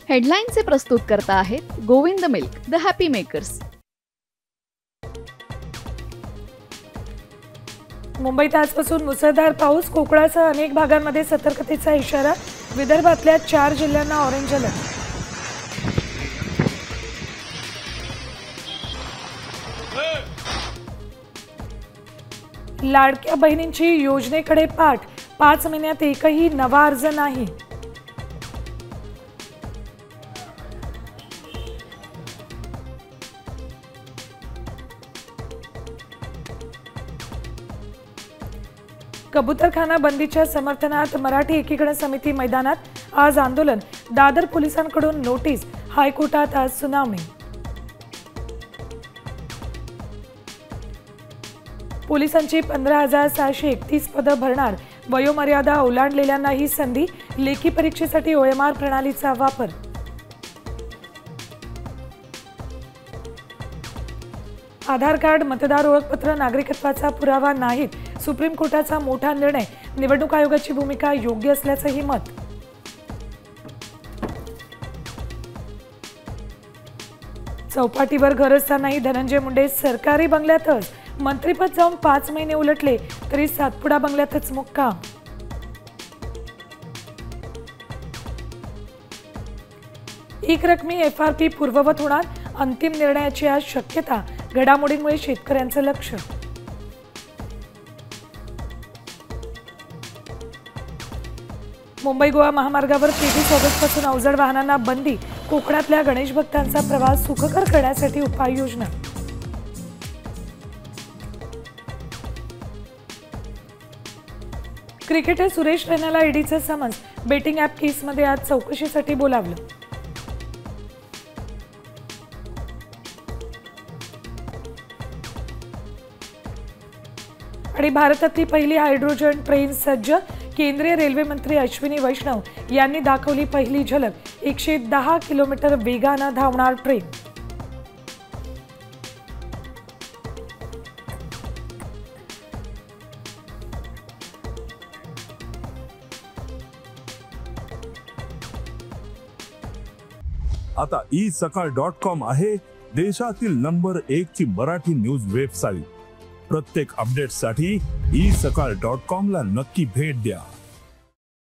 हेडलाईनचे प्रस्तुत करता आहेत Govind milk, the happy makers. मुंबईत आजपासून मुसळधार पाऊस, कोकणासह अनेक भागांमध्ये सतर्कतेचा इशारा, विदर्भातल्या 4 जिल्ह्यांना ऑरेंज अलर्ट। लाडक्या बहिणींची योजनेकडे पाठ, 5 महिन्यात एकही नवा अर्ज नाही। कबूतरखाना बंदीच्या समर्थनार्थ मराठी एकीकरण समिती मैदानात, आज आंदोलन, दादर पोलिसांकडून नोटीस, हायकोर्टात आज सुनावणी। पोलिसांची 15,631 पदं भरणार, वयोमर्यादा ओलांडलेल्यांना ही संधी, लेखी परीक्षेसाठी OMR प्रणालीचा वापर। आधार कार्ड, मतदार ओळखपत्र नागरिकत्वाचा पुरावा नाहीत, सुप्रीम कोर्टाचा मोठा निर्णय, निवडणूक आयोगाची भूमिका योग्य असल्याचंही मत। चौपाटीवर घर असतानाही धनंजय मुंडे सरकारी बंगल्यातच, मंत्रीपद जाऊन 5 महिने उलटले तरी सातपुडा बंगल्यातच मुक्काम। एकरकमी FRP पूर्ववत होणार, अंतिम निर्णयाची आज शक्यता, घडामोडींमुळे शेतकऱ्यांचं लक्ष। मुंबई गोवा महामार्गावर 23 ऑगस्टपासून अवजड वाहनांना बंदी, कोकणातल्या गणेश भक्तांचा प्रवास सुखकर करण्यासाठी उपाययोजना। क्रिकेटर सुरेश रैनाला ईडीचं समन्स, बेटिंग ॲप केसमध्ये आज चौकशीसाठी बोलावलं। आणि भारतातली पहिली हायड्रोजन ट्रेन सज्ज, केंद्रीय रेल्वे मंत्री अश्विनी वैष्णव यांनी दाखवली पहिली झलक, 110 किलोमीटर वेगानं धावणार ट्रेन। आता isakal.com आहे देशातील नंबर 1 ची मराठी न्यूज वेबसाईट। प्रत्येक अपडेटसाठी isakal.com ला नक्की भेट द्या।